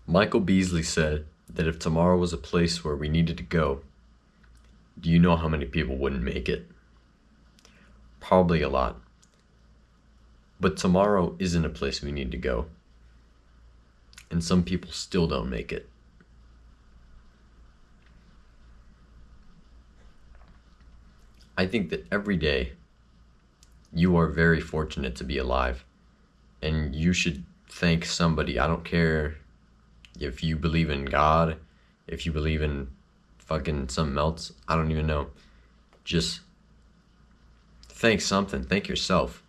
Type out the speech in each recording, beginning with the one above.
Michael Beasley said that if tomorrow was a place where we needed to go, do you know how many people wouldn't make it? Probably a lot. But tomorrow isn't a place we need to go, and some people still don't make it. I think that every day you are very fortunate to be alive, and you should thank somebody. I don't care if you believe in God, if you believe in fucking something else, I don't even know. Just thank something. Thank yourself.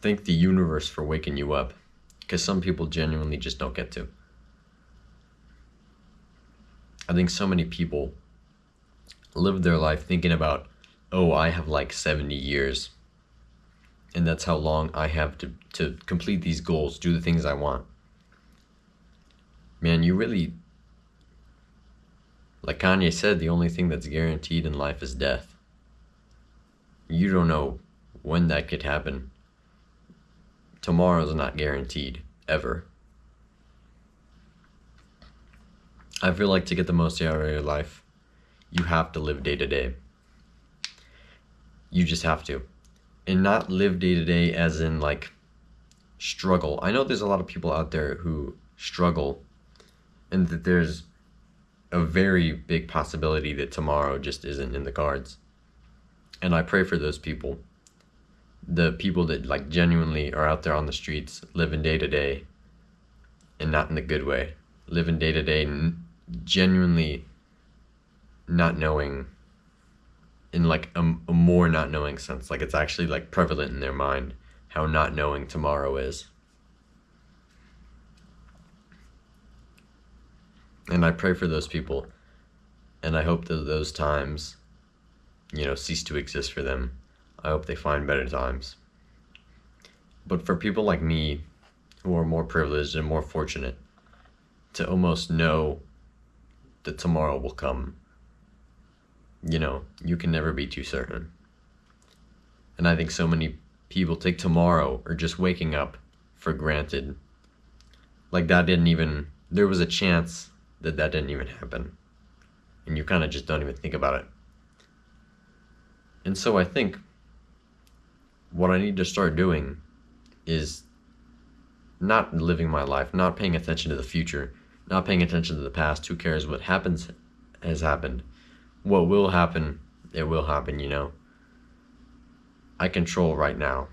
Thank the universe for waking you up, because some people genuinely just don't get to. I think so many people live their life thinking about, oh, I have like 70 years, and that's how long I have to complete these goals, do the things I want. Man, you really, like Kanye said, the only thing that's guaranteed in life is death. You don't know when that could happen. Tomorrow's not guaranteed, ever. I feel like to get the most out of your life, you have to live day to day. You just have to. And not live day to day as in like struggle. I know there's a lot of people out there who struggle, and that there's a very big possibility that tomorrow just isn't in the cards. And I pray for those people. The people that like genuinely are out there on the streets, living day to day, and not in the good way. Living day to day, genuinely not knowing, in like a more not knowing sense. Like it's actually like prevalent in their mind how not knowing tomorrow is. And I pray for those people, and I hope that those times, cease to exist for them. I hope they find better times. But for people like me, who are more privileged and more fortunate to almost know that tomorrow will come, you can never be too certain. And I think so many people take tomorrow or just waking up for granted. Like there was a chance that didn't even happen. And you kind of just don't even think about it. And so I think what I need to start doing is not living my life, not paying attention to the future, not paying attention to the past. Who cares? What happens has happened. What will happen, it will happen, I control right now.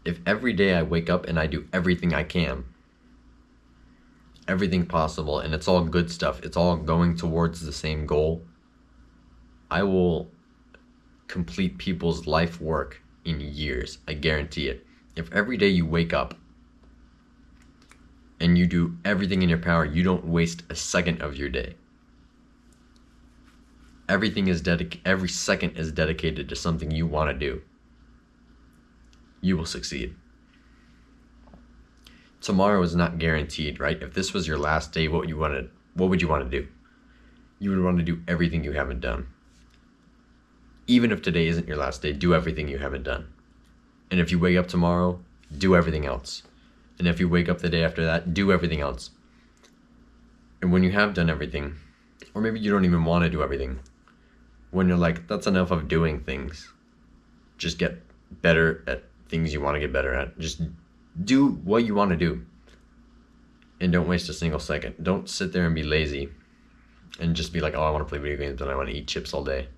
If every day I wake up and I do everything I can, everything possible, and it's all good stuff, it's all going towards the same goal, I will complete people's life work in years. I guarantee it. If every day you wake up and you do everything in your power, you don't waste a second of your day. Every second is dedicated to something you want to do. You will succeed. Tomorrow is not guaranteed, right? If this was your last day, what would you want to do? You would want to do everything you haven't done. Even if today isn't your last day, do everything you haven't done. And if you wake up tomorrow, do everything else. And if you wake up the day after that, do everything else. And when you have done everything, or maybe you don't even want to do everything, when you're like, that's enough of doing things, just get better at things you want to get better at. Just do what you want to do. And don't waste a single second. Don't sit there and be lazy and just be like, oh, I want to play video games and I want to eat chips all day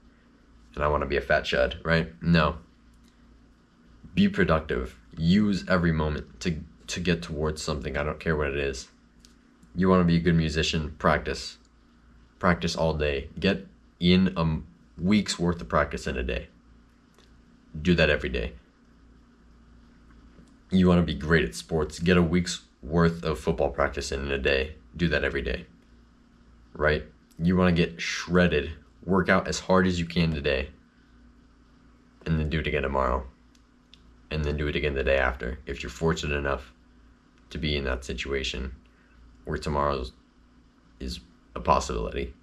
and I want to be a fat chud, right? No. Be productive. Use every moment to get towards something. I don't care what it is. You want to be a good musician, practice. Practice all day. Get in a week's worth of practice in a day. Do that every day. You want to be great at sports. Get a week's worth of football practice in a day. Do that every day. Right? You want to get shredded. Work out as hard as you can today. And then do it again tomorrow. And then do it again the day after. If you're fortunate enough to be in that situation where tomorrow is a possibility.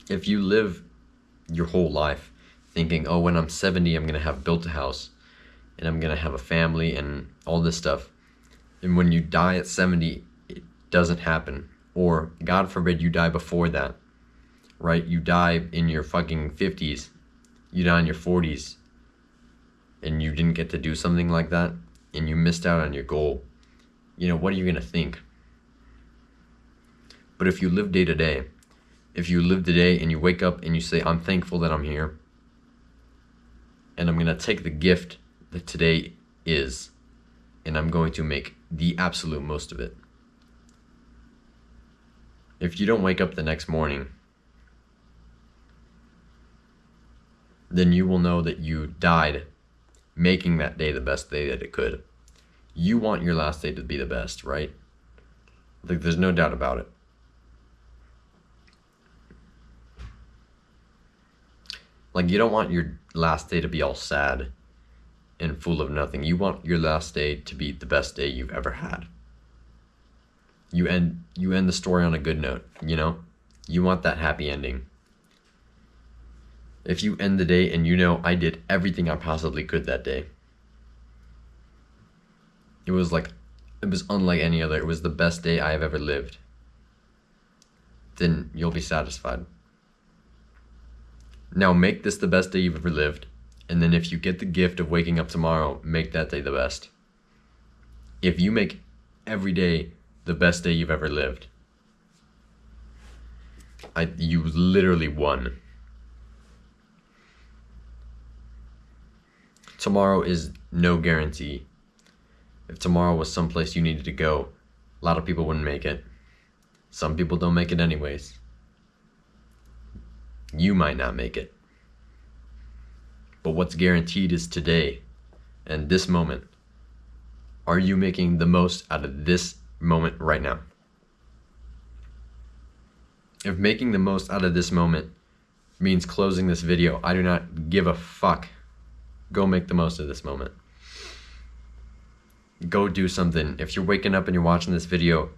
If you live your whole life thinking, oh, when I'm 70, I'm going to have built a house and I'm going to have a family and all this stuff. And when you die at 70, it doesn't happen. Or, God forbid, you die before that, right? You die in your fucking 50s. You die in your 40s. And you didn't get to do something like that. And you missed out on your goal. You know, what are you going to think? But if you live day to day, if you live today and you wake up and you say, I'm thankful that I'm here, and I'm going to take the gift that today is, and I'm going to make the absolute most of it. If you don't wake up the next morning, then you will know that you died making that day the best day that it could. You want your last day to be the best, right? Like, there's no doubt about it. Like, you don't want your last day to be all sad and full of nothing. You want your last day to be the best day you've ever had. You end the story on a good note, you know? You want that happy ending. If you end the day and you know, I did everything I possibly could that day. It was unlike any other. It was the best day I have ever lived. Then you'll be satisfied. Now make this the best day you've ever lived. And then if you get the gift of waking up tomorrow, make that day the best. If you make every day the best day you've ever lived, you literally won. Tomorrow is no guarantee. If tomorrow was someplace you needed to go, a lot of people wouldn't make it. Some people don't make it anyways. You might not make it. But what's guaranteed is today and this moment. Are you making the most out of this moment right now? If making the most out of this moment means closing this video, I do not give a fuck. Go make the most of this moment. Go do something. If you're waking up and you're watching this video,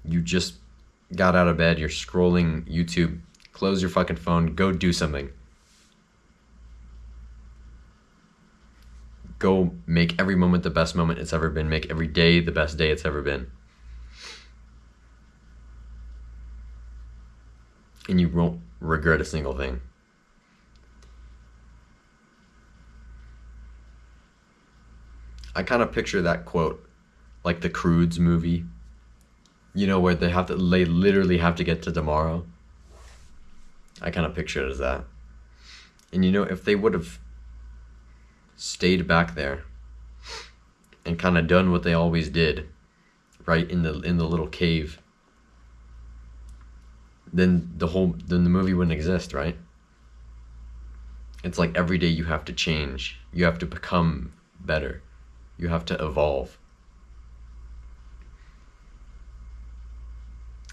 you just got out of bed, you're scrolling YouTube, close your fucking phone, go do something. Go make every moment the best moment it's ever been. Make every day the best day it's ever been. And you won't regret a single thing. I kind of picture that quote like the Croods movie. You know, where they literally have to get to tomorrow. I kind of picture it as that. And you know, if they would have stayed back there and kind of done what they always did, right, in the little cave, then the movie wouldn't exist, right? It's like every day you have to change. You have to become better. You have to evolve.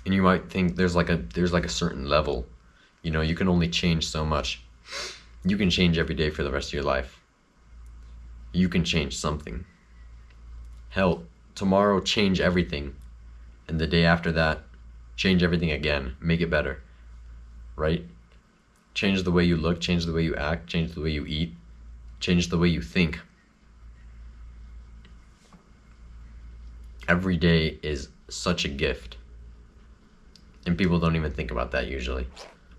And you might think there's like a certain level. You know, you can only change so much. You can change every day for the rest of your life. You can change something. Hell, tomorrow change everything. And the day after that, change everything again. Make it better. Right? Change the way you look, change the way you act, change the way you eat, change the way you think. Every day is such a gift. And people don't even think about that usually.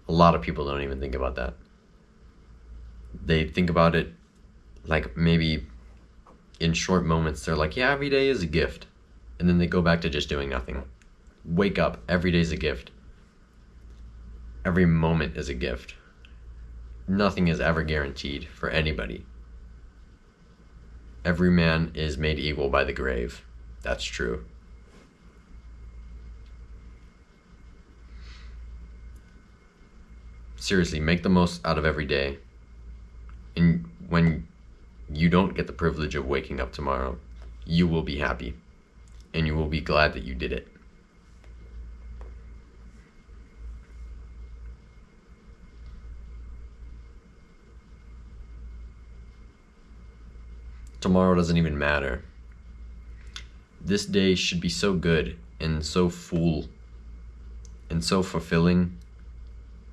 A lot of people don't even think about that. They think about it like maybe in short moments. They're like, yeah, every day is a gift. And then they go back to just doing nothing. Wake up. Every day is a gift. Every moment is a gift. Nothing is ever guaranteed for anybody. Every man is made equal by the grave. That's true. Seriously, make the most out of every day. And when you don't get the privilege of waking up tomorrow, you will be happy. And you will be glad that you did it. Tomorrow doesn't even matter. This day should be so good and so full and so fulfilling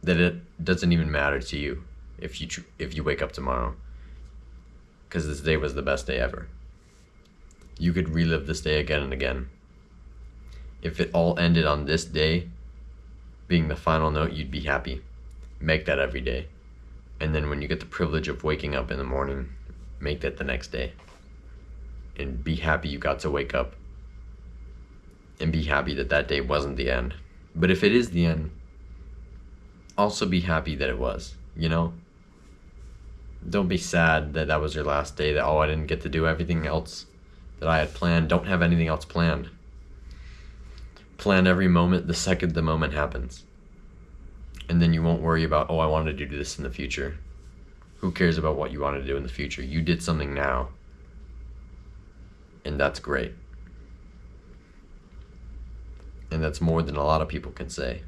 that it doesn't even matter to you. if you wake up tomorrow, because this day was the best day ever. You could relive this day again and again. If it all ended on this day being the final note, you'd be happy. Make that every day. And then when you get the privilege of waking up in the morning, make that the next day. And be happy you got to wake up. And be happy that that day wasn't the end. But if it is the end, also be happy that it was, you know? Don't be sad that that was your last day, that, oh, I didn't get to do everything else that I had planned. Don't have anything else planned. Plan every moment the second the moment happens. And then you won't worry about, oh, I wanted to do this in the future. Who cares about what you want to do in the future? You did something now. And that's great. And that's more than a lot of people can say.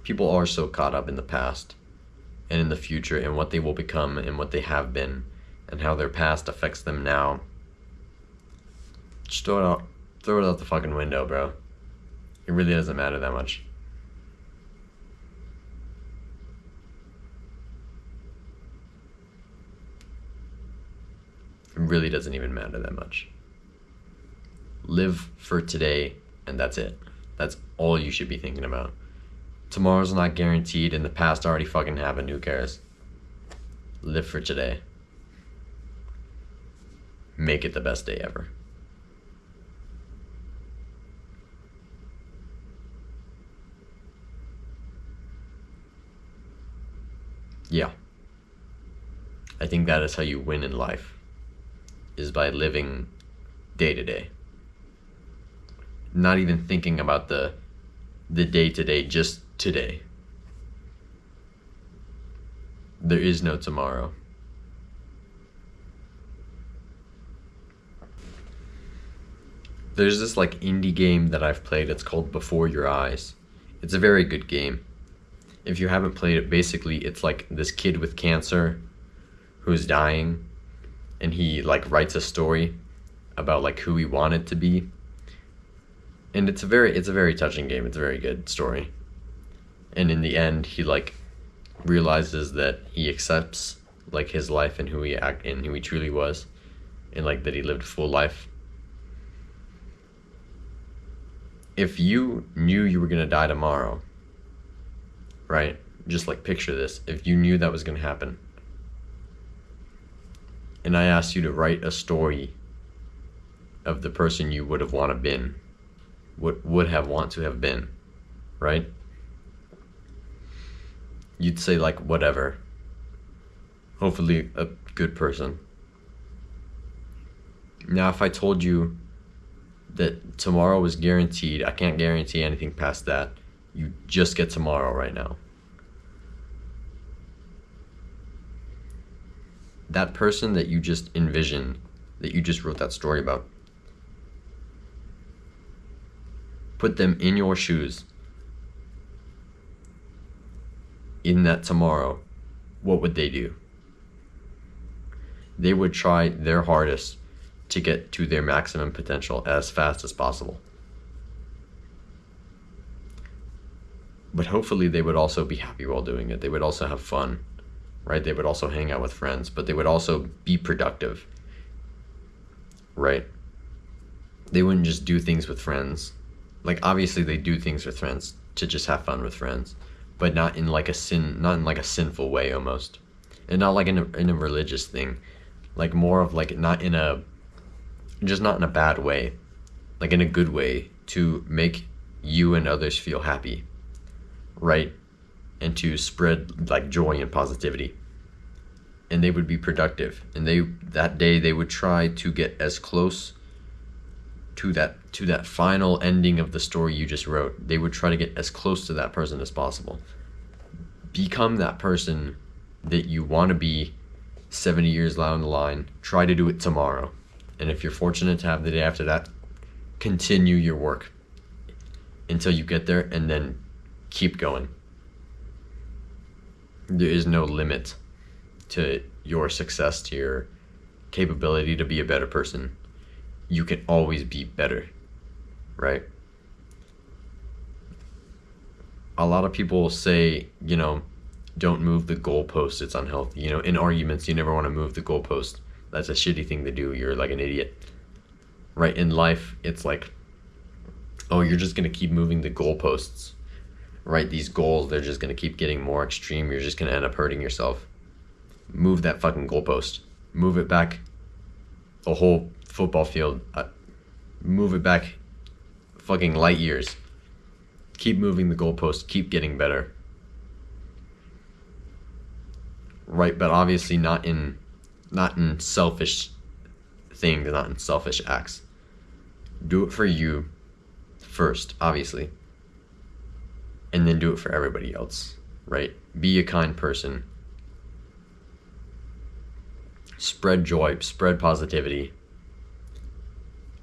People are so caught up in the past and in the future and what they will become and what they have been and how their past affects them now. Just throw it out the fucking window, bro. It really doesn't matter that much. It really doesn't even matter that much. Live for today, and that's it. That's all you should be thinking about. Tomorrow's not guaranteed, and the past already fucking happened. Who cares? Live for today. Make it the best day ever. Yeah. I think that is how you win in life, is by living day to day. Not even thinking about the day to day, just today. There is no tomorrow. There's this like indie game that I've played. It's called Before Your Eyes. It's a very good game. If you haven't played it, basically it's like this kid with cancer who's dying, and he like writes a story about like who he wanted to be. And it's a very touching game. It's a very good story. And in the end, he like realizes that he accepts like his life and who he truly was, and like that he lived a full life. If you knew you were gonna die tomorrow, right? Just like picture this. If you knew that was gonna happen, and I asked you to write a story of the person you would have been, want to have been, right? You'd say like whatever. Hopefully a good person. Now if I told you that tomorrow was guaranteed, I can't guarantee anything past that. You just get tomorrow right now. That person that you just envisioned, that you just wrote that story about, put them in your shoes. In that tomorrow, what would they do? They would try their hardest to get to their maximum potential as fast as possible. But hopefully they would also be happy while doing it. They would also have fun, right? They would also hang out with friends, but they would also be productive, right? They wouldn't just do things with friends. Like obviously they do things with friends to just have fun with friends, but not in like a sinful way almost. And not like in a religious thing. Like more of like not in a bad way, like in a good way, to make you and others feel happy, right? And to spread like joy and positivity. And they would be productive, and that day they would try to get as close to that final ending of the story you just wrote. They would try to get as close to that person as possible. Become that person that you want to be 70 years down the line. Try to do it tomorrow. And if you're fortunate to have the day after that, continue your work until you get there, and then keep going. There is no limit to your success, to your capability to be a better person. You can always be better, right? a lot of people say, don't move the goalpost, it's unhealthy. In arguments, you never want to move the goalpost. That's a shitty thing to do. You're like an idiot. Right? In life, it's like, oh, you're just going to keep moving the goalposts. Right? These goals, they're just going to keep getting more extreme. You're just going to end up hurting yourself. Move that fucking goalpost. Move it back a whole football field. Move it back fucking light years. Keep moving the goalpost. Keep getting better. Right? But obviously not in selfish things, not in selfish acts. Do it for you first, obviously. And then do it for everybody else, right? Be a kind person. Spread joy, spread positivity.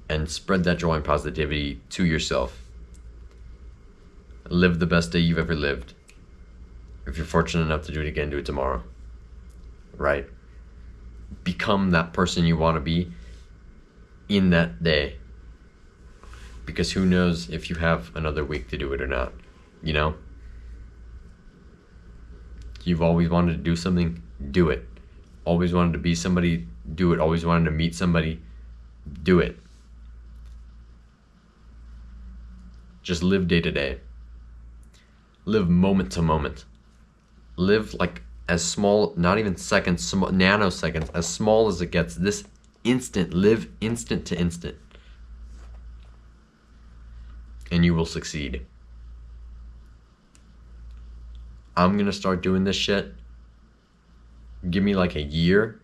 And spread that joy and positivity to yourself. Live the best day you've ever lived. If you're fortunate enough to do it again, do it tomorrow. Right? Become that person you want to be in that day. Because who knows if you have another week to do it or not. You've always wanted to do something, do it. Always wanted to be somebody, do it. Always wanted to meet somebody, do it. Just live day to day. Live moment to moment. Live like as small, not even seconds, nanoseconds, as small as it gets. This instant, live instant to instant. And you will succeed. I'm gonna start doing this shit. Give me like a year.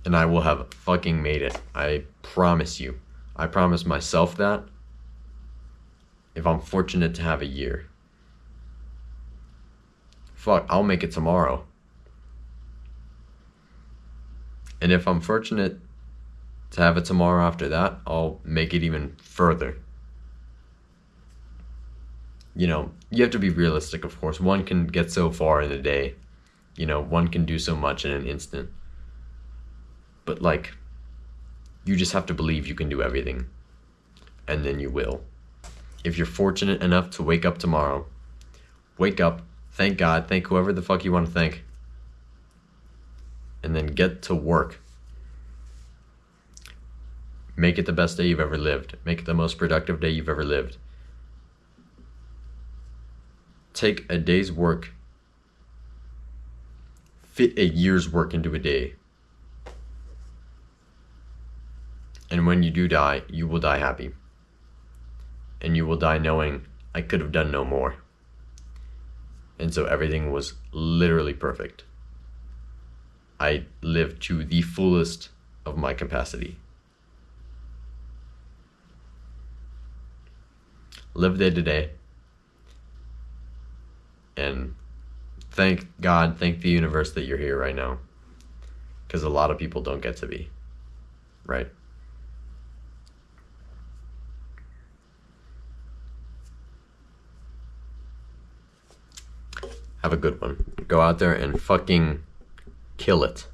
And I will have fucking made it. I promise you. I promise myself that. If I'm fortunate to have a year. Fuck, I'll make it tomorrow. And if I'm fortunate to have it tomorrow after that, I'll make it even further. You have to be realistic, of course. One can get so far in a day. One can do so much in an instant. But you just have to believe you can do everything. And then you will. If you're fortunate enough to wake up tomorrow, wake up, thank God, thank whoever the fuck you want to thank. And then get to work. Make it the best day you've ever lived. Make it the most productive day you've ever lived. Take a day's work, fit a year's work into a day. And when you do die, you will die happy. And you will die knowing I could have done no more. And so everything was literally perfect. I lived to the fullest of my capacity. Live day to day. And thank God, thank the universe that you're here right now. Because a lot of people don't get to be. Right? Have a good one. Go out there and fucking kill it.